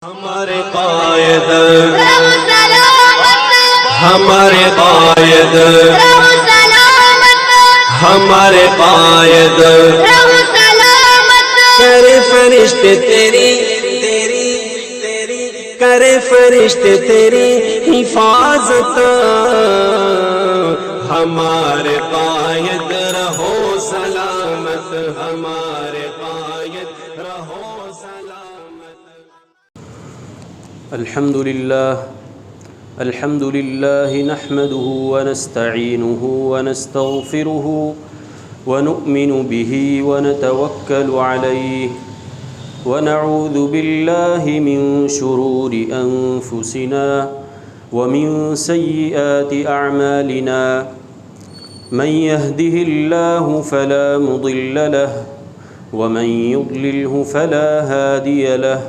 हमारे कायद हमारे कायद हमारे कायद करे फरिश्ते तेरी तेरी तेरी करे फरिश्ते तेरी हिफाजत। हमारे कायद रहो सलामत, हमारे कायद रहो सलामत। अल्हम्दुलिल्लाह नहमदुहु व नस्तईनुहु व नस्तगफिरुहु व नु'मिनु बिही व नतवक्कलु अलैहि व नऊज़ु बिल्लाहि मिन शुरूरि अनफुसिना व मिन सय्यिआति अअमालिना। मन यहदिहिल्लाहु फला मुदिल्ल लहु व मन युद्लिल्हु फला हादिय लहु।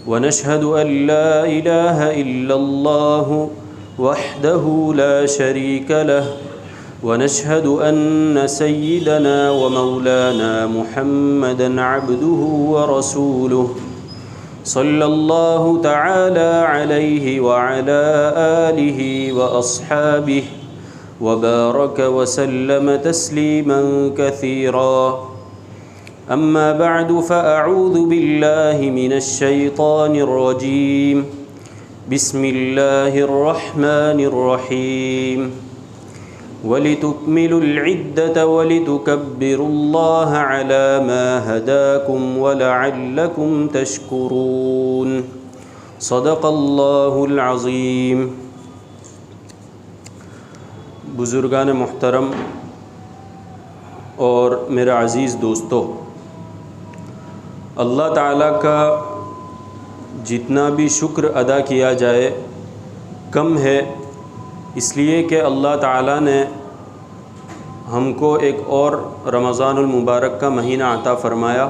वनशहदु अल्ला इलाहा इल्लल्लाहु वहदहु ला शरीक लहु वनशहदु अन्न सय्यिदना व मौलाना मुहम्मदन अब्दुहु व रसूलुहु सल्लल्लाहु तआला अलैहि व अला आलिहि व अस्हाबिहि व बारक व सल्लम तस्लीमन कसीरा। अम्मा बअदु फ़अऊज़ु बिल्लाहि मिनश्शैतानिर्रजीम। बिस्मिल्लाहिर्रहमानिर्रहीम। वलितुकमिलुल इद्दत वलितुकब्बिरुल्लाह अला मा हदाकुम वलअल्लकुम तशकुरून। सदक़ल्लाहुल अज़ीम। बुज़ुर्गान मुहतरम और मेरे अज़ीज़ दोस्तों, अल्लाह ताला का जितना भी शुक्र अदा किया जाए कम है, इसलिए कि अल्लाह ताला ने हमको एक और रमज़ानुल मुबारक का महीना अता फ़रमाया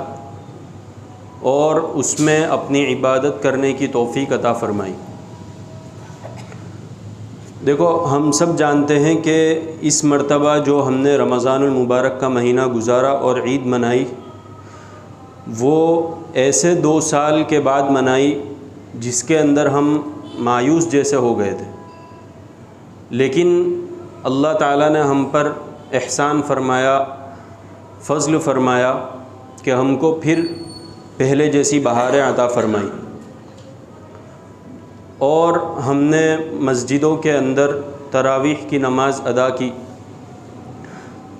और उसमें अपनी इबादत करने की तौफ़ीक़ अता फ़रमाई। देखो, हम सब जानते हैं कि इस मर्तबा जो हमने रमज़ानुल मुबारक का महीना गुजारा और ईद मनाई, वो ऐसे 2 साल के बाद मनाई जिसके अंदर हम मायूस जैसे हो गए थे। लेकिन अल्लाह ताला ने हम पर एहसान फ़रमाया, फ़ज़ल फ़रमाया कि हमको फिर पहले जैसी बहारें अता फ़रमाई और हमने मस्जिदों के अंदर तरावीह की नमाज़ अदा की।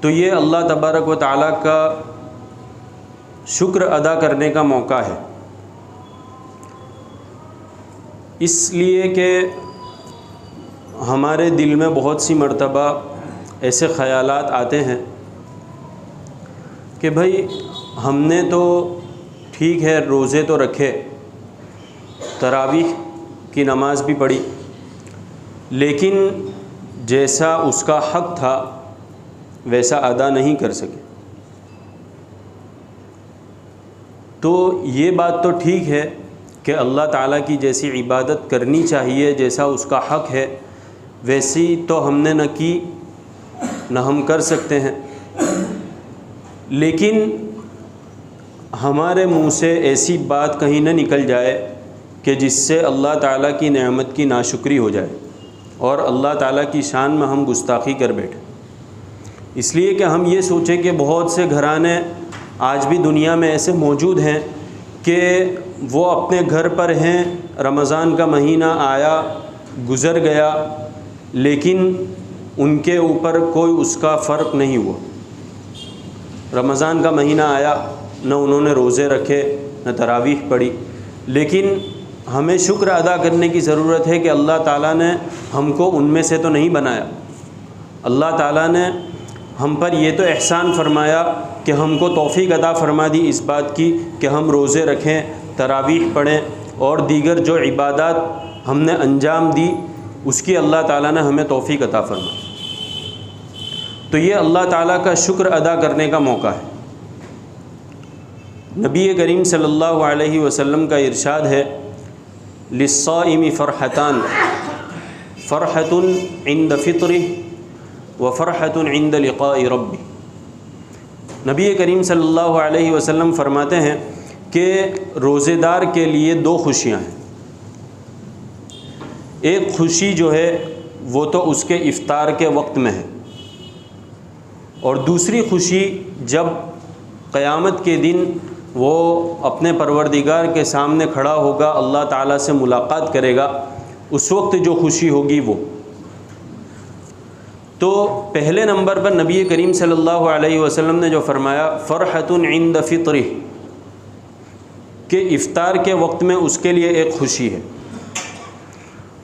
तो ये अल्लाह तबारक व तआला का शुक्र अदा करने का मौका है, इसलिए कि हमारे दिल में बहुत सी मर्तबा ऐसे ख़यालात आते हैं कि भाई हमने तो ठीक है रोज़े तो रखे, तरावीह की नमाज़ भी पढ़ी, लेकिन जैसा उसका हक़ था वैसा अदा नहीं कर सके। तो ये बात तो ठीक है कि अल्लाह ताला की जैसी इबादत करनी चाहिए, जैसा उसका हक़ है वैसी तो हमने न की न हम कर सकते हैं, लेकिन हमारे मुँह से ऐसी बात कहीं न निकल जाए कि जिससे अल्लाह ताला की नेमत की नाशुक्री हो जाए और अल्लाह ताला की शान में हम गुस्ताखी कर बैठे। इसलिए कि हम ये सोचें कि बहुत से घराने आज भी दुनिया में ऐसे मौजूद हैं कि वो अपने घर पर हैं, रमज़ान का महीना आया गुज़र गया, लेकिन उनके ऊपर कोई उसका फ़र्क नहीं हुआ। रमज़ान का महीना आया, न उन्होंने रोज़े रखे न तरावीह पढ़ी, लेकिन हमें शुक्र अदा करने की ज़रूरत है कि अल्लाह ताला ने हमको उनमें से तो नहीं बनाया। अल्लाह ताला ने हम पर ये तो एहसान फ़रमाया कि हमको तौफ़ीक़ अता फ़रमा दी इस बात की कि हम रोज़े रखें, तरावीह पढ़ें और दीगर जो इबादत हमने अंजाम दी उसकी अल्लाह ताला ने हमें तौफ़ीक़ अता फ़रमाई। तो ये अल्लाह ताला का शुक्र अदा करने का मौका है। नबी करीम सल्लल्लाहु अलैहि वसल्लम का इरशाद है, लिस्साइमी फ़रहतान, फ़रहतुन इंद फ़ित्रिह व फ़रहतुन इंद लिक़ाइ रब्बी। नबी करीम सल्लल्लाहु अलैहि वसल्लम फ़रमाते हैं कि रोज़ेदार के लिए दो खुशियां हैं। एक खुशी जो है वो तो उसके इफ्तार के वक्त में है, और दूसरी खुशी जब क़यामत के दिन वो अपने परवरदिगार के सामने खड़ा होगा, अल्लाह ताला से मुलाकात करेगा, उस वक्त जो खुशी होगी वो। तो पहले नंबर पर नबी करीम सल्लल्लाहु अलैहि वसल्लम ने जो फरमाया फ़रहतुन इंद फ़ित्री, कि इफ़्तार के वक्त में उसके लिए एक खुशी है।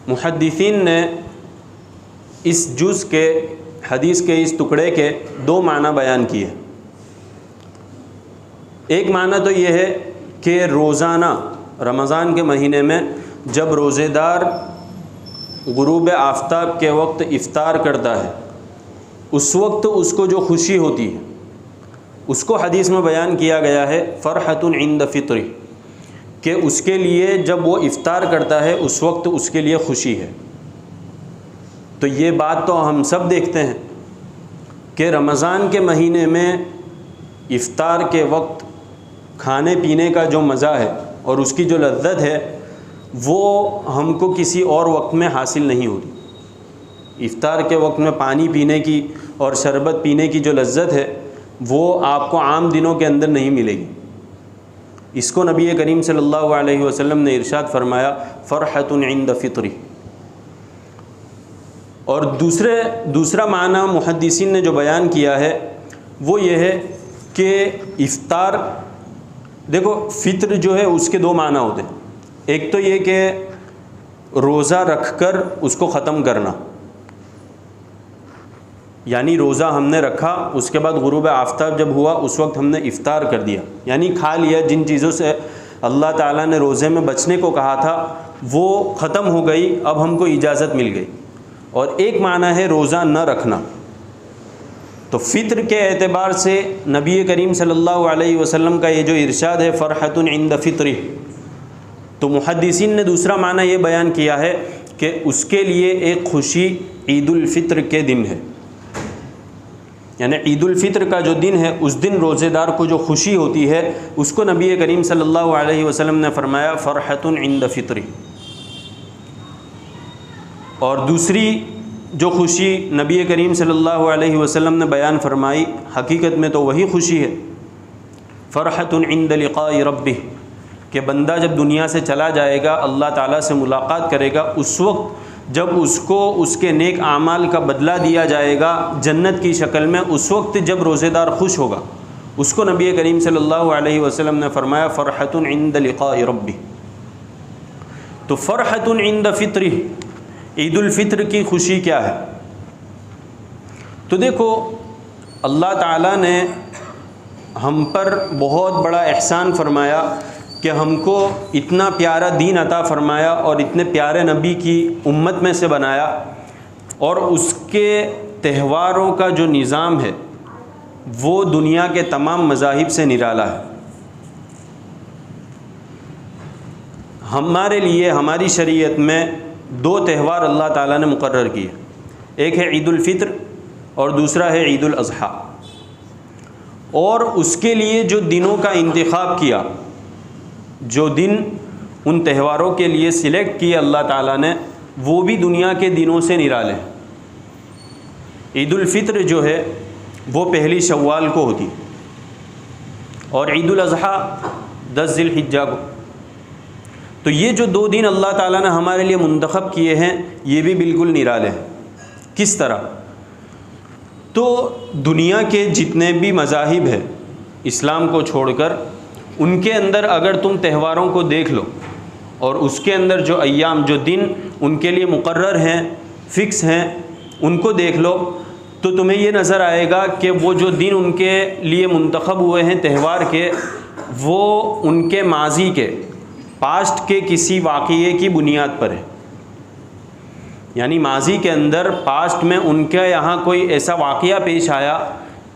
मुहद्दिसीन ने इस जुज़ के हदीस के इस टुकड़े के दो माना बयान किए। एक माना तो ये है कि रोज़ाना रमज़ान के महीने में जब रोज़ेदार गुरूब आफ्ताब के वक्त इफ़्तार करता है, उस वक्त उसको जो खुशी होती है उसको हदीस में बयान किया गया है फ़रहतुन इंद फ़ित्री, कि उसके लिए जब वो इफ़्तार करता है उस वक्त उसके लिए खुशी है। तो ये बात तो हम सब देखते हैं कि रमज़ान के महीने में इफ़्तार के वक्त खाने पीने का जो मज़ा है और उसकी जो लज्जत है वो हमको किसी और वक्त में हासिल नहीं होती। इफ़्तार के वक्त में पानी पीने की और शरबत पीने की जो लज्जत है वो आपको आम दिनों के अंदर नहीं मिलेगी। इसको नबी करीम सल्लल्लाहु अलैहि वसल्लम ने इरशाद फरमाया फ़रहतुन इंद फ़ित्री। और दूसरा माना मुहद्दिसीन ने जो बयान किया है वो ये है कि इफ़्तार, देखो फ़ित्र जो है उसके दो माना होते हैं। एक तो ये कि रोज़ा रखकर उसको ख़त्म करना, यानी रोज़ा हमने रखा, उसके बाद गुरूब आफ्ताब जब हुआ उस वक्त हमने इफ़्तार कर दिया, यानी खा लिया। जिन चीज़ों से अल्लाह ताला ने रोज़े में बचने को कहा था वो ख़त्म हो गई, अब हमको इजाज़त मिल गई। और एक माना है रोज़ा न रखना। तो फ़ित्र के एतबार से नबी करीम सल्लल्लाहु अलैहि वसल्लम का ये जो इरशाद है फ़रहतुन इंद फ़ित्री, तो मुहद्दिसीन ने दूसरा माना ये बयान किया है कि उसके लिए एक खुशी ईदुल फ़ित्र के दिन है, यानी ईदुल फ़ित्र का जो दिन है उस दिन रोज़ेदार को जो खुशी होती है उसको नबी करीम सल्लल्लाहु अलैहि वसल्लम ने फरमाया फ़रहतुन इंद फ़ित्री। और दूसरी जो खुशी नबी करीम सल्लल्लाहु अलैहि वसल्लम ने बयान फरमाई, हकीकत में तो वही खुशी है फ़रहतुन इंद लिक़ाइ रब्बिह, कि बंदा जब दुनिया से चला जाएगा, अल्लाह ताला से मुलाकात करेगा, उस वक्त जब उसको उसके नेक आमाल का बदला दिया जाएगा जन्नत की शक्ल में, उस वक्त जब रोज़ेदार खुश होगा, उसको नबी करीम सल्लल्लाहु अलैहि वसल्लम ने फरमाया फ़रहतुन इंद लिक़ाइ रब्बिह। तो फ़रहतुन इंद फ़ित्री, ईदुल फ़ित्र की खुशी क्या है? तो देखो अल्लाह ताला ने हम पर बहुत बड़ा एहसान फरमाया कि हमको इतना प्यारा दीन अता फ़रमाया और इतने प्यारे नबी की उम्मत में से बनाया, और उसके त्योहारों का जो निज़ाम है वो दुनिया के तमाम मज़ाहिब से निराला है। हमारे लिए हमारी शरीयत में दो त्यौहार अल्लाह ताला ने मुकर्रर किए, एक है ईदुल फ़ित्र और दूसरा है ईदुल अज़हा। और उसके लिए जो दिनों का इंतखाब किया, जो दिन उन त्योहारों के लिए सिलेक्ट किए अल्लाह ताला ने, वो भी दुनिया के दिनों से निराले हैं। ईदुल फ़ित्र जो है वो पहली शव्वाल को होती, और ईदुल अज़हा 10 ज़िलहिज्जा को। तो ये जो दो दिन अल्लाह ताला ने हमारे लिए मुंतखब किए हैं ये भी बिल्कुल निराले हैं। किस तरह? तो दुनिया के जितने भी मज़ाहिब हैं इस्लाम को छोड़कर, उनके अंदर अगर तुम त्योहारों को देख लो और उसके अंदर जो अय्याम, जो दिन उनके लिए मुकर्रर हैं, फ़िक्स हैं, उनको देख लो, तो तुम्हें ये नज़र आएगा कि वो जो दिन उनके लिए मुंतखब हुए हैं त्यौहार के, वो उनके माजी के, पास्ट के किसी वाक़ये की बुनियाद पर है। यानी माजी के अंदर, पास्ट में उनके यहाँ कोई ऐसा वाक़या पेश आया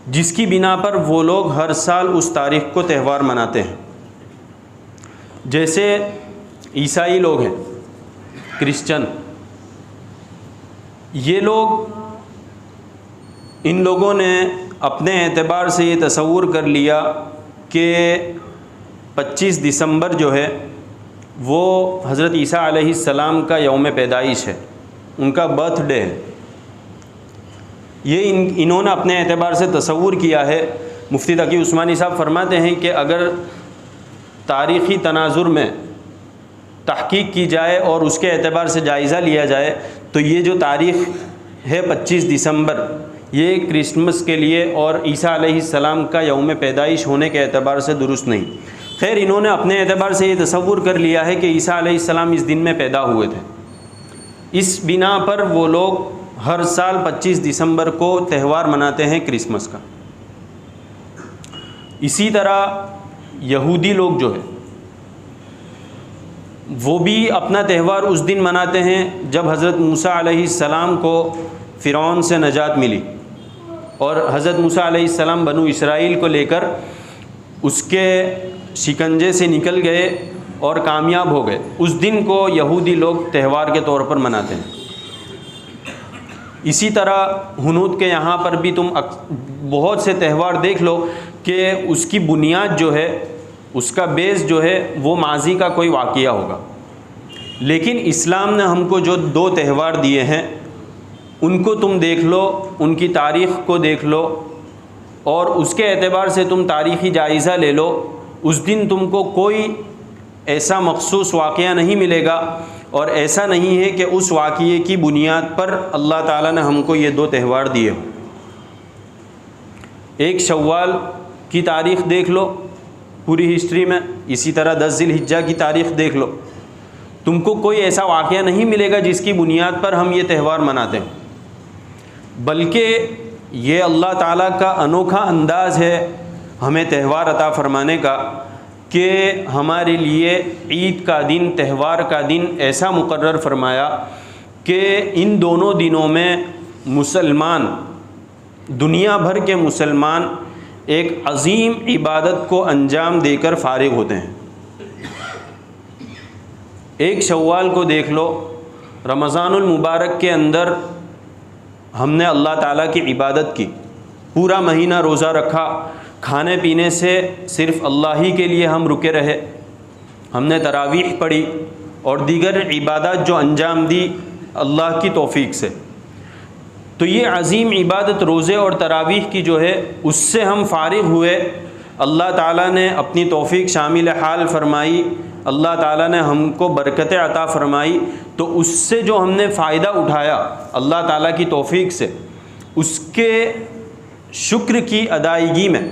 जिसकी बिना पर वो लोग हर साल उस तारीख़ को त्यौहार मनाते हैं। जैसे ईसाई लोग हैं, क्रिश्चन, ये लोग, इन लोगों ने अपने एतबार से ये तसव्वुर कर लिया कि 25 दिसंबर जो है वो हज़रत ईसा अलैहिस्सलाम का यौम पैदाइश है, उनका बर्थडे है। ये इन्होंने अपने एतबार से तसव्वुर किया है। मुफ्ती तकी उस्मानी साहब फरमाते हैं कि अगर तारीख़ी तनाजुर में तहक़ीक़ की जाए और उसके एतबार से जायज़ा लिया जाए तो ये जो तारीख़ है 25 दिसंबर, ये क्रिसमस के लिए और ईसा अलैहिस्सलाम का यौम पैदाइश होने के एतबार से दुरुस्त नहीं। खैर, इन्होंने अपने एतबार से ये तसव्वुर कर लिया है कि ईसा अलैहिस्सलाम इस दिन में पैदा हुए थे। इस बिना पर वो लोग हर साल 25 दिसंबर को त्यौहार मनाते हैं क्रिसमस का। इसी तरह यहूदी लोग जो है वो भी अपना त्यौहार उस दिन मनाते हैं जब हज़रत मूसा अलैहिस्सलाम को फ़िरौन से नजात मिली और हज़रत मूसा अलैहिस्सलाम बनु इसराइल को लेकर उसके शिकंजे से निकल गए और कामयाब हो गए। उस दिन को यहूदी लोग त्यौहार के तौर पर मनाते हैं। इसी तरह हुनूद के यहाँ पर भी तुम बहुत से त्यौहार देख लो कि उसकी बुनियाद जो है, उसका बेस जो है वो माजी का कोई वाक़या होगा। लेकिन इस्लाम ने हमको जो 2 त्यौहार दिए हैं उनको तुम देख लो, उनकी तारीख़ को देख लो और उसके एतबार से तुम तारीख़ी जायज़ा ले लो। उस दिन तुमको कोई ऐसा मखसूस वाक़या नहीं मिलेगा और ऐसा नहीं है कि उस वाक़ये की बुनियाद पर अल्लाह ताला ने हमको ये 2 त्यौहार दिए हो। एक शव्वाल की तारीख़ देख लो पूरी हिस्ट्री में, इसी तरह 10 ज़िलहिज्जा की तारीख़ देख लो, तुमको कोई ऐसा वाक़या नहीं मिलेगा जिसकी बुनियाद पर हम ये त्यौहार मनाते हैं। बल्कि ये अल्लाह ताला का अनोखा अंदाज़ है हमें त्यौहार अता फ़रमाने का कि हमारे लिए ईद का दिन, त्यौहार का दिन ऐसा मुकर्रर फरमाया कि इन दोनों दिनों में मुसलमान, दुनिया भर के मुसलमान एक अज़ीम इबादत को अंजाम देकर फ़ारिग होते हैं। एक शव्वाल को देख लो, रमज़ानुल मुबारक के अंदर हमने अल्लाह ताला की इबादत की, पूरा महीना रोज़ा रखा, खाने पीने से सिर्फ़ अल्लाह ही के लिए हम रुके रहे, हमने तरावीह पढ़ी और दीगर इबादत जो अंजाम दी अल्लाह की तौफ़ीक़ से। तो ये अज़ीम इबादत रोज़े और तरावीह की जो है उससे हम फ़ारिग हुए। अल्लाह ताला ने अपनी तौफ़ीक़ शामिल हाल फरमाई, अल्लाह ताला ने हमको बरकतें अता फ़रमाई, तो उससे जो हमने फ़ायदा उठाया अल्लाह ताला की तौफ़ीक़ से, उसके शुक्र की अदायगी में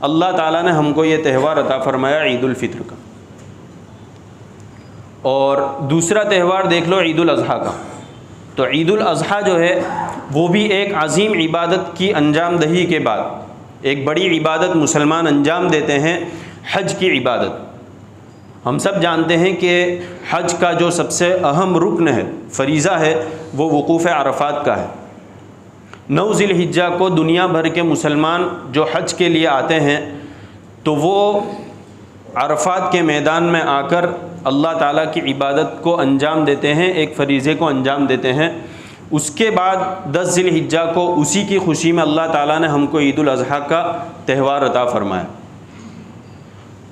अल्लाह ताला ने हमको ये त्यौहार अता फ़रमाया ईद उल फ़ित्र का। और दूसरा त्यौहार देख लो ईद उल अज़हा का। तो ईद उल अज़हा जो है वो भी एक अज़ीम इबादत की अंजाम दही के बाद एक बड़ी इबादत मुसलमान अंजाम देते हैं, हज की इबादत। हम सब जानते हैं कि हज का जो सबसे अहम रुकन है, फ़रीज़ा है, वो वक़ूफ़ अरफ़ात का है। 9 ज़िलहिज्जा को दुनिया भर के मुसलमान जो हज के लिए आते हैं तो वो अरफ़ात के मैदान में आकर अल्लाह ताला की इबादत को अंजाम देते हैं, एक फ़रीज़े को अंजाम देते हैं। उसके बाद 10 ज़िलहिज्जा को उसी की खुशी में अल्लाह ताला ने हमको ईद उल अज़हा का त्यौहार अता फ़रमाया।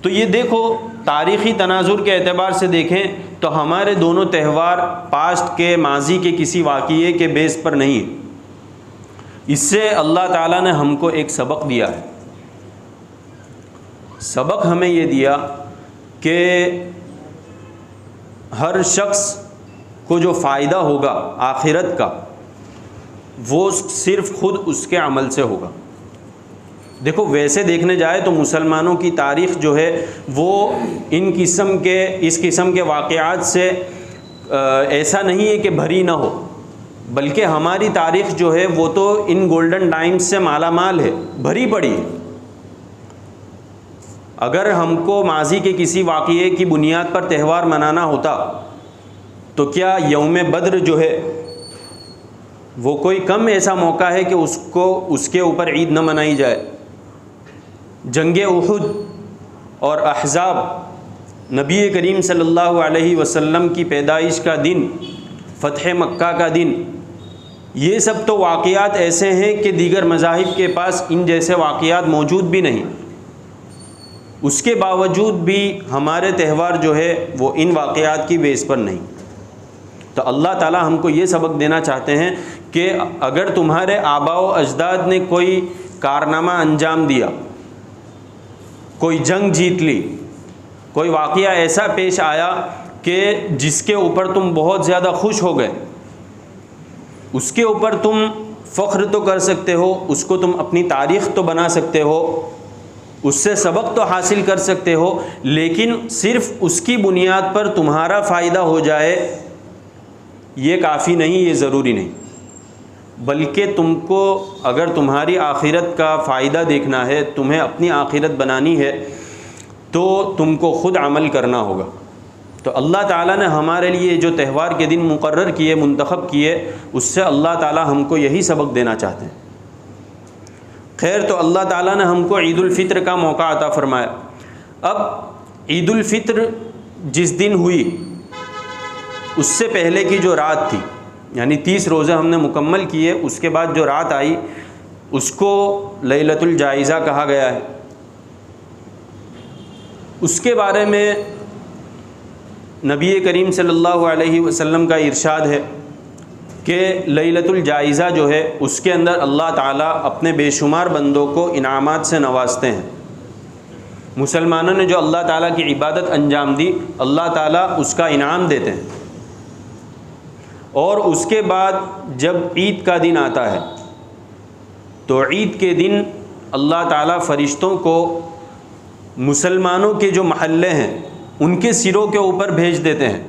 तो ये देखो, तारीख़ी तनाजुर के एतबार से देखें तो हमारे दोनों त्यौहार पास्ट के, माजी के किसी वाक़ये के बेस पर नहीं। इससे अल्लाह ताला ने हमको एक सबक दिया है। सबक हमें ये दिया कि हर शख्स को जो फ़ायदा होगा आखिरत का वो सिर्फ़ ख़ुद उसके अमल से होगा। देखो, वैसे देखने जाए तो मुसलमानों की तारीख़ जो है वो इस किस्म के वाक़यात से ऐसा नहीं है कि भरी ना हो, बल्कि हमारी तारीख़ जो है वो तो इन गोल्डन टाइम्स से माला माल है, भरी पड़ी है। अगर हमको माजी के किसी वाक़ये की बुनियाद पर त्यौहार मनाना होता तो क्या यौम बद्र जो है वो कोई कम ऐसा मौका है कि उसके ऊपर ईद न मनाई जाए। जंगे उहुद और अहज़ाब, नबी करीम सल्लल्लाहु अलैहि वसल्लम की पैदाइश का दिन, फ़तह मक्का का दिन, ये सब तो वाक़यात ऐसे हैं कि दीगर मज़ाहिब के पास इन जैसे वाक़यात मौजूद भी नहीं। उसके बावजूद भी हमारे त्यौहार जो है वो इन वाक़यात की बेस पर नहीं। तो अल्लाह ताला हमको ये सबक देना चाहते हैं कि अगर तुम्हारे आबा व अजदाद ने कोई कारनामा अंजाम दिया, कोई जंग जीत ली, कोई वाक़या ऐसा पेश आया कि जिसके ऊपर तुम बहुत ज़्यादा खुश हो गए, उसके ऊपर तुम फ़ख्र तो कर सकते हो, उसको तुम अपनी तारीख़ तो बना सकते हो, उससे सबक तो हासिल कर सकते हो, लेकिन सिर्फ़ उसकी बुनियाद पर तुम्हारा फ़ायदा हो जाए ये काफ़ी नहीं, ये ज़रूरी नहीं। बल्कि तुमको अगर तुम्हारी आखिरत का फ़ायदा देखना है, तुम्हें अपनी आखिरत बनानी है, तो तुमको ख़ुद अमल करना होगा। तो अल्लाह ताला ने हमारे लिए जो त्यौहार के दिन मुकर्रर किए, मुंतखब किए, उससे अल्लाह ताला हमको यही सबक देना चाहते हैं। खैर, तो अल्लाह ताला ने हमको ईद उल फ़ित्र का मौका अता फ़रमाया। अब ईद उल फ़ित्र जिस दिन हुई, उससे पहले की जो रात थी, यानी 30 रोज़े हमने मुकम्मल किए, उसके बाद जो रात आई उसको लैलतुल जाइज़ा कहा गया है। उसके बारे में नबी करीम सल्लल्लाहु अलैहि वसल्लम का इरशाद है कि लैलतुल जाइज़ा जो है उसके अंदर अल्लाह ताला अपने बेशुमार बंदों को इनामात से नवाजते हैं। मुसलमानों ने जो अल्लाह ताला की इबादत अंजाम दी, अल्लाह ताला उसका इनाम देते हैं। और उसके बाद जब ईद का दिन आता है तो ईद के दिन अल्लाह ताला फ़रिश्तों को मुसलमानों के जो महल्ले हैं उनके सिरों के ऊपर भेज देते हैं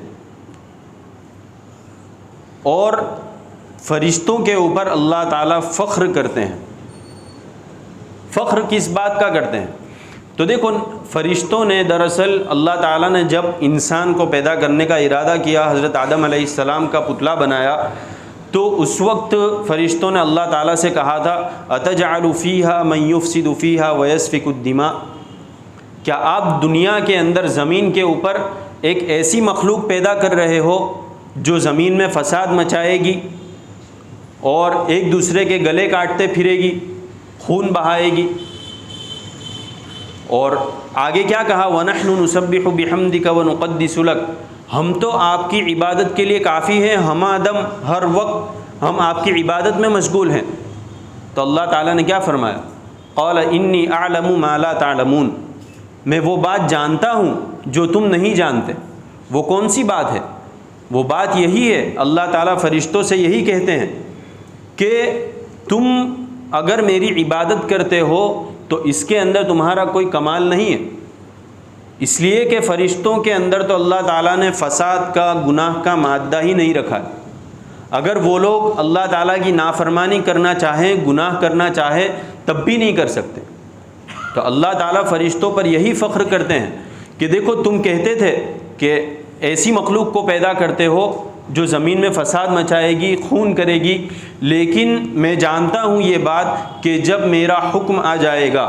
और फ़रिश्तों के ऊपर अल्लाह ताला फ़ख्र करते हैं। फ़ख्र किस बात का करते हैं? तो देखो, फ़रिश्तों ने दरअसल अल्लाह ताला ने जब इंसान को पैदा करने का इरादा किया, हज़रत आदम अलैहिस्सलाम का पुतला बनाया, तो उस वक्त फ़रिश्तों ने अल्लाह ताला से कहा था, अतजअलु फ़ीहा मन युफ़सिदु फ़ीहा व यस्फ़िकु दिमा, क्या आप दुनिया के अंदर ज़मीन के ऊपर एक ऐसी मखलूक पैदा कर रहे हो जो ज़मीन में फ़साद मचाएगी और एक दूसरे के गले काटते फिरेगी, खून बहाएगी। और आगे क्या कहा, वनहनु नुसब्बिहु बिहम्दिका व नुक़द्दिसु लक, हम तो आपकी इबादत के लिए काफ़ी हैं, हमादम हर वक्त हम आपकी इबादत में मशगूल हैं। तो अल्लाह ताला ने क्या फरमाया, क़ाल इन्नी अअलमु मा ला तअलमून, मैं वो बात जानता हूँ जो तुम नहीं जानते। वो कौन सी बात है? वो बात यही है, अल्लाह ताला फ़रिश्तों से यही कहते हैं कि तुम अगर मेरी इबादत करते हो तो इसके अंदर तुम्हारा कोई कमाल नहीं है, इसलिए कि फ़रिश्तों के अंदर तो अल्लाह ताला ने फ़साद का, गुनाह का मादा ही नहीं रखा है। अगर वो लोग अल्लाह ताला की नाफरमानी करना चाहें, गुनाह करना चाहे, तब भी नहीं कर सकते। तो अल्लाह ताला फ़रिश्तों पर यही फ़ख्र करते हैं कि देखो, तुम कहते थे कि ऐसी मखलूक को पैदा करते हो जो ज़मीन में फ़साद मचाएगी, खून करेगी, लेकिन मैं जानता हूँ ये बात कि जब मेरा हुक्म आ जाएगा,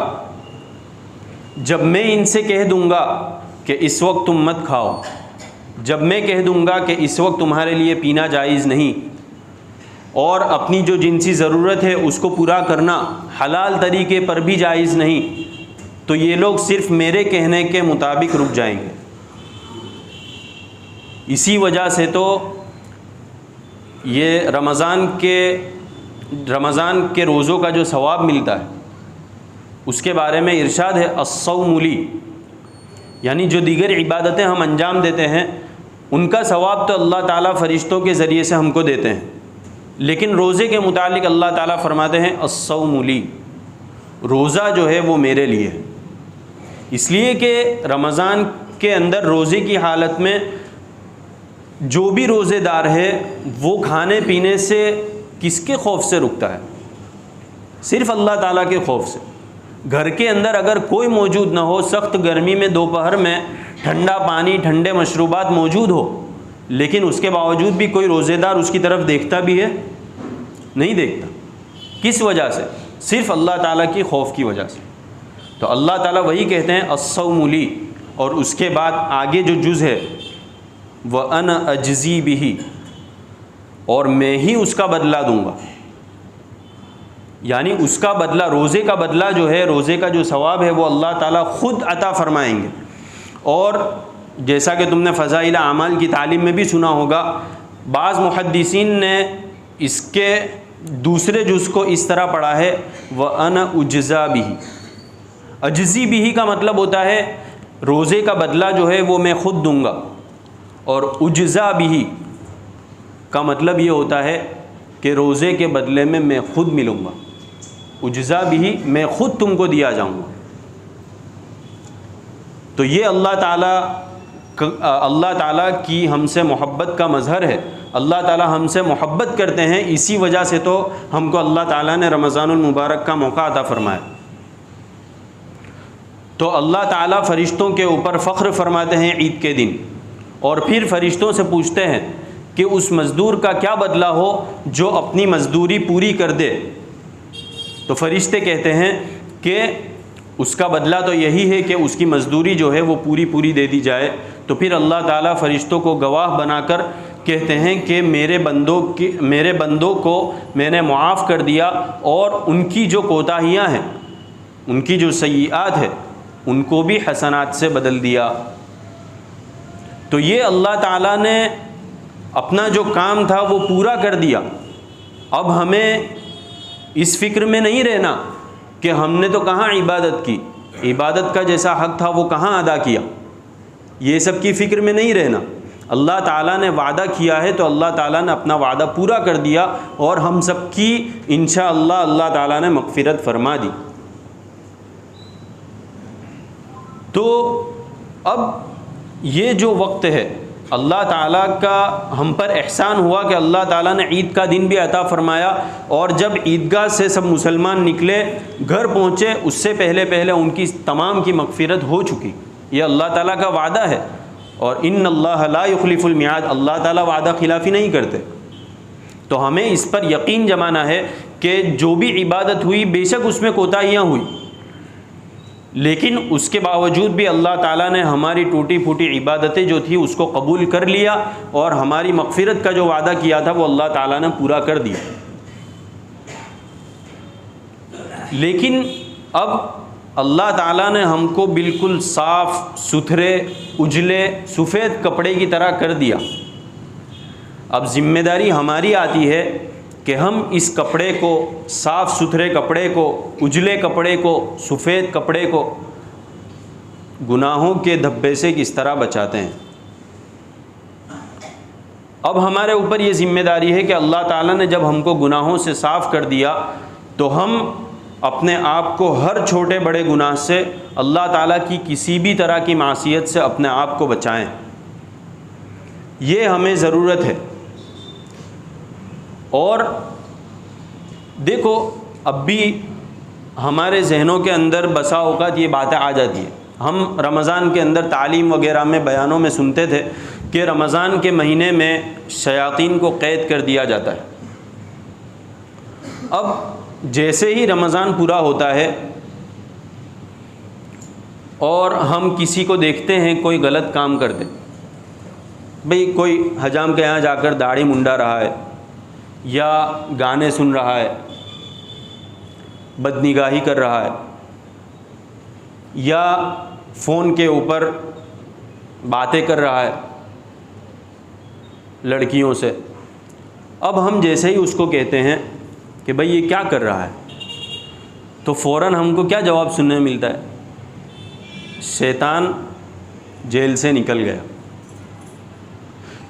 जब मैं इनसे कह दूँगा कि इस वक्त तुम मत खाओ, जब मैं कह दूँगा कि इस वक्त तुम्हारे लिए पीना जायज़ नहीं और अपनी जो जिनसी ज़रूरत है उसको पूरा करना हलाल तरीके पर भी जायज़ नहीं, तो ये लोग सिर्फ़ मेरे कहने के मुताबिक रुक जाएंगे। इसी वजह से तो ये रमज़ान के रोज़ों का जो सवाब मिलता है उसके बारे में इरशाद है, अस्सौमु ली, यानी जो दीगर इबादतें हम अंजाम देते हैं उनका सवाब तो अल्लाह ताला फ़रिश्तों के ज़रिए से हमको देते हैं, लेकिन रोज़े के मुतालिक अल्लाह ताला फरमाते हैं अस्सौमु ली, रोज़ा जो है वो मेरे लिए है। इसलिए कि रमज़ान के अंदर रोज़े की हालत में जो भी रोज़ेदार है वो खाने पीने से किसके खौफ से रुकता है? सिर्फ़ अल्लाह ताला के खौफ से। घर के अंदर अगर कोई मौजूद ना हो, सख्त गर्मी में दोपहर में ठंडा पानी, ठंडे मशरूबात मौजूद हो, लेकिन उसके बावजूद भी कोई रोज़ेदार उसकी तरफ देखता भी है? नहीं देखता। किस वजह से? सिर्फ़ अल्लाह ताला की खौफ की वजह से। तो अल्लाह ताला वही कहते हैं अस्सौमु ली, और उसके बाद आगे जो जुज़ है व अना अज्ज़ी बिही, और मैं ही उसका बदला दूंगा। यानी उसका बदला, रोज़े का बदला जो है, रोज़े का जो सवाब है वो अल्लाह ताला ख़ुद अता फ़रमाएंगे। और जैसा कि तुमने फ़ज़ाइल आमाल की तालीम में भी सुना होगा, बाज़ मुहद्दिसीन ने इसके दूसरे जुज़ को इस तरह पढ़ा है, व अना उज्ज़ा बिही। अज्ज़ी बिही का मतलब होता है रोज़े का बदला जो है वो मैं ख़ुद दूँगा, और उज्ज़ा बिही का मतलब ये होता है कि रोज़े के बदले में मैं ख़ुद मिलूँगा। उज्ज़ा बिही, मैं ख़ुद तुमको दिया जाऊँगा। तो ये अल्लाह ताला की हमसे मोहब्बत का मज़हर है। अल्लाह ताला हमसे मोहब्बत करते हैं, इसी वजह से तो हमको अल्लाह ताला ने रमज़ानुल मुबारक का मौका अता फ़रमाया। तो अल्लाह ताला फ़रिश्तों के ऊपर फ़ख्र फरमाते हैं ईद के दिन, और फिर फ़रिश्तों से पूछते हैं कि उस मज़दूर का क्या बदला हो जो अपनी मज़दूरी पूरी कर दे। तो फ़रिश्ते कहते हैं कि उसका बदला तो यही है कि उसकी मज़दूरी जो है वो पूरी दे दी जाए। तो फिर अल्लाह ताला फ़रिश्तों को गवाह बनाकर कहते हैं कि मेरे बंदों को मैंने मुआफ़ कर दिया, और उनकी जो कोताहियाँ हैं, उनकी जो सय्यात है, उनको भी हसनात से बदल दिया। तो ये अल्लाह ताला ने अपना जो काम था वो पूरा कर दिया। अब हमें इस फ़िक्र में नहीं रहना कि हमने तो कहाँ इबादत की, इबादत का जैसा हक़ था वो कहाँ अदा किया, ये सब की फ़िक्र में नहीं रहना। अल्लाह ताला ने वादा किया है तो अल्लाह ताला ने अपना वादा पूरा कर दिया, और हम सब की इंशाअल्लाह अल्लाह ताला ने मग़फ़िरत फ़रमा दी। तो अब ये जो वक्त है, अल्लाह ताला का हम पर एहसान हुआ कि अल्लाह ताला ने ईद का दिन भी अता फ़रमाया, और जब ईदगाह से सब मुसलमान निकले, घर पहुँचे, उससे पहले उनकी तमाम की मग़फ़िरत हो चुकी। ये अल्लाह ताला का वादा है, और इन्नल्लाह ला युख़्लिफ़ुल मिआद, अल्लाह ताला वादा खिलाफ़ी नहीं करते। तो हमें इस पर यकीन जमाना है कि जो भी इबादत हुई, बेशक उसमें कोताहियाँ हुई, लेकिन उसके बावजूद भी अल्लाह ताला ने हमारी टूटी फूटी इबादतें जो थी उसको कबूल कर लिया, और हमारी मग़फ़िरत का जो वादा किया था वो अल्लाह ताला ने पूरा कर दिया। लेकिन अब अल्लाह ताला ने हमको बिल्कुल साफ़ सुथरे, उजले, सफ़ेद कपड़े की तरह कर दिया। अब ज़िम्मेदारी हमारी आती है कि हम इस कपड़े को, साफ़ सुथरे कपड़े को, उजले कपड़े को, सफ़ेद कपड़े को गुनाहों के धब्बे से किस तरह बचाते हैं। अब हमारे ऊपर ये ज़िम्मेदारी है कि अल्लाह ताला ने जब हमको गुनाहों से साफ़ कर दिया, तो हम अपने आप को हर छोटे बड़े गुनाह से, अल्लाह ताला की किसी भी तरह की मासियत से अपने आप को बचाएं। ये हमें ज़रूरत है। और देखो, अब भी हमारे जहनों के अंदर बसा औक़ात ये बातें आ जाती हैं। हम रमज़ान के अंदर तालीम वग़ैरह में, बयानों में सुनते थे कि रमज़ान के महीने में शयातीन को क़ैद कर दिया जाता है। अब जैसे ही रमज़ान पूरा होता है और हम किसी को देखते हैं कोई गलत काम करते, भाई कोई हजाम के यहाँ जाकर दाढ़ी मुंडा रहा है, या गाने सुन रहा है, बदनिगाही कर रहा है, या फ़ोन के ऊपर बातें कर रहा है लड़कियों से। अब हम जैसे ही उसको कहते हैं कि भाई ये क्या कर रहा है, तो फ़ौरन हमको क्या जवाब सुनने मिलता है? शैतान जेल से निकल गया।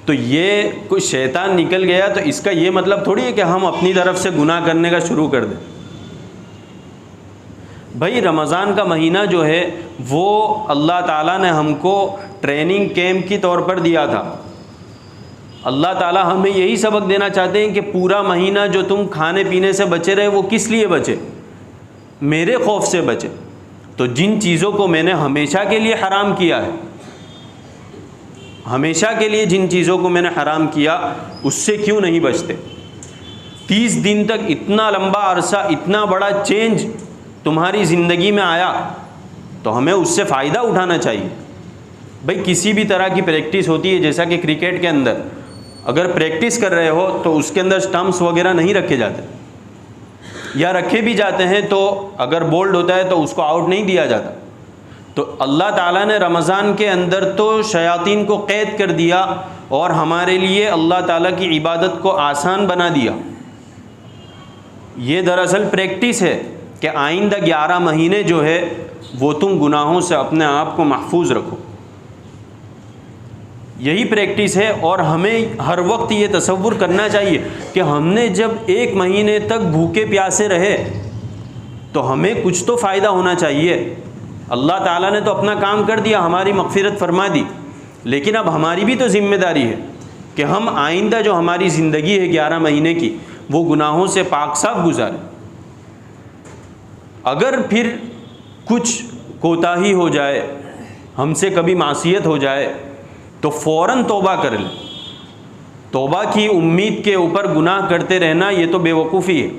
तो ये कोई शैतान निकल गया तो इसका ये मतलब थोड़ी है कि हम अपनी तरफ से गुनाह करने का शुरू कर दें। भाई रमज़ान का महीना जो है वो अल्लाह ताला ने हमको ट्रेनिंग कैंप की तौर पर दिया था। अल्लाह ताला हमें यही सबक देना चाहते हैं कि पूरा महीना जो तुम खाने पीने से बचे रहे वो किस लिए बचे? मेरे खौफ से बचे। तो जिन चीज़ों को मैंने हमेशा के लिए हराम किया है, हमेशा के लिए जिन चीज़ों को मैंने हराम किया, उससे क्यों नहीं बचते? 30 दिन तक इतना लंबा अरसा, इतना बड़ा चेंज तुम्हारी ज़िंदगी में आया, तो हमें उससे फ़ायदा उठाना चाहिए। भाई किसी भी तरह की प्रैक्टिस होती है, जैसा कि क्रिकेट के अंदर अगर प्रैक्टिस कर रहे हो तो उसके अंदर स्टंप्स वगैरह नहीं रखे जाते। या रखे भी जाते हैं तो अगर बोल्ड होता है तो उसको आउट नहीं दिया जाता। तो अल्लाह ताला ने रमज़ान के अंदर तो शयातीन को क़ैद कर दिया और हमारे लिए अल्लाह ताला की इबादत को आसान बना दिया। ये दरअसल प्रैक्टिस है कि आइंदा 11 महीने जो है वो तुम गुनाहों से अपने आप को महफूज रखो, यही प्रैक्टिस है। और हमें हर वक्त ये तसव्वुर करना चाहिए कि हमने जब 1 महीने तक भूखे प्यासे रहे तो हमें कुछ तो फ़ायदा होना चाहिए। अल्लाह ताला ने तो अपना काम कर दिया, हमारी मग़फ़िरत फरमा दी, लेकिन अब हमारी भी तो ज़िम्मेदारी है कि हम आइंदा जो हमारी ज़िंदगी है 11 महीने की वो गुनाहों से पाक साफ गुजारें। अगर फिर कुछ कोताही हो जाए, हमसे कभी मासियत हो जाए तो फ़ौरन तौबा कर लें। तौबा की उम्मीद के ऊपर गुनाह करते रहना ये तो बेवकूफ़ी है।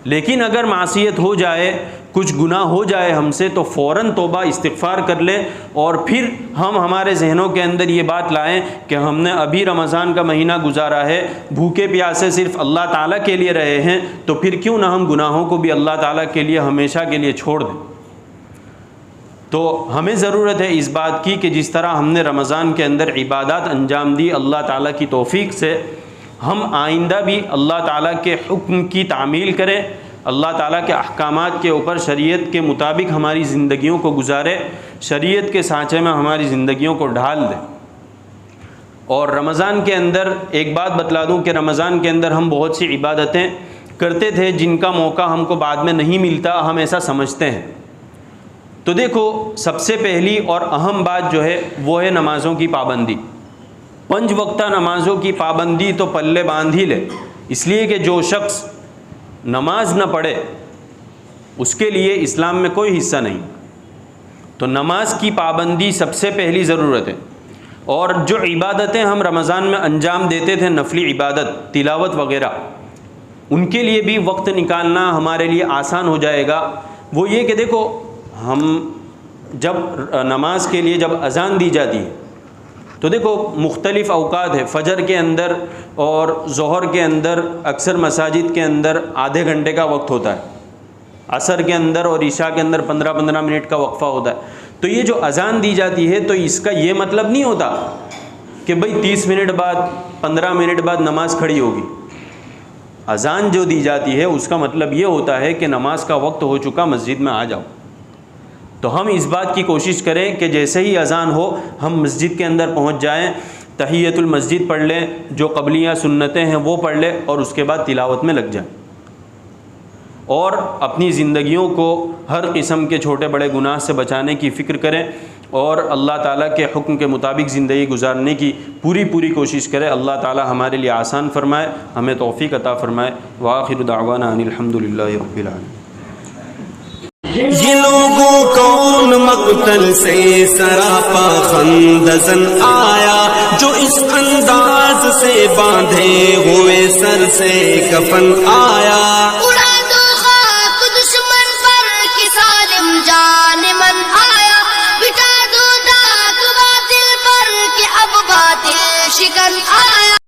लेकिन अगर मासियत हो जाए, कुछ गुनाह हो जाए हमसे, तो फ़ौरन तौबा इस्तिग़फ़ार कर लें और फिर हम हमारे जहनों के अंदर ये बात लाएं कि हमने अभी रमज़ान का महीना गुजारा है, भूखे प्यासे सिर्फ़ अल्लाह ताला के लिए रहे हैं, तो फिर क्यों ना हम गुनाहों को भी अल्लाह ताला के लिए हमेशा के लिए छोड़ दें। तो हमें ज़रूरत है इस बात की कि जिस तरह हमने रमज़ान के अंदर इबादत अंजाम दी अल्लाह ताला की तौफ़ीक़ से, हम आइंदा भी अल्लाह ताला के हुक्म की तामील करें, अल्लाह ताला के अहकामात के ऊपर शरीयत के मुताबिक हमारी ज़िंदगियों को गुजारें, शरीयत के सांचे में हमारी ज़िंदगियों को ढाल दें। और रमज़ान के अंदर एक बात बतला दूं कि रमज़ान के अंदर हम बहुत सी इबादतें करते थे जिनका मौका हमको बाद में नहीं मिलता, हम ऐसा समझते हैं। तो देखो, सबसे पहली और अहम बात जो है वो है नमाज़ों की पाबंदी। 5 वक्ता नमाज़ों की पाबंदी तो पल्ले बांध ही ले, इसलिए कि जो शख्स नमाज न पढ़े उसके लिए इस्लाम में कोई हिस्सा नहीं। तो नमाज की पाबंदी सबसे पहली ज़रूरत है। और जो इबादतें हम रमज़ान में अंजाम देते थे, नफली इबादत, तिलावत वग़ैरह, उनके लिए भी वक्त निकालना हमारे लिए आसान हो जाएगा। वो ये कि देखो, हम जब नमाज के लिए जब अज़ान दी जाती है तो देखो मुख्तलिफ़ अवकात है। फ़जर के अंदर और ज़ोहर के अंदर अक्सर मसाजिद के अंदर आधे घंटे का वक्त होता है, असर के अंदर और इशा के अंदर 15-15 मिनट का वक्फ़ा होता है। तो ये जो अज़ान दी जाती है तो इसका ये मतलब नहीं होता कि भाई 30 मिनट बाद 15 मिनट बाद नमाज खड़ी होगी। अज़ान जो दी जाती है उसका मतलब ये होता है कि नमाज का वक्त हो चुका, मस्जिद में आ जाओ। तो हम इस बात की कोशिश करें कि जैसे ही अज़ान हो हम मस्जिद के अंदर पहुंच जाएं, तहियतुल मस्जिद पढ़ लें, जो क़ब्लियाँ सुन्नतें हैं वो पढ़ लें और उसके बाद तिलावत में लग जाएं। और अपनी ज़िंदगियों को हर किस्म के छोटे बड़े गुनाह से बचाने की फ़िक्र करें और अल्लाह ताला के हुक्म के मुताबिक ज़िंदगी गुजारने की पूरी कोशिश करें। अल्लाह ताला हमारे लिए आसान फ़रमाए, हमें तौफ़ीक़ अता फ़रमाए। व आखिरु दावाना अनिल हम्दुलिल्लाहि रब्बिल आलमीन। ये लोगों को उन मक़तल से सरापा खंदज़न आया, जो इस अंदाज से बांधे हुए सर से कफन आया। उड़ा दो खाक दुश्मन पर कि सालिम जालिमन आया, मिटा दो दाग बातिल पर कि अब बातिल शिकन आया।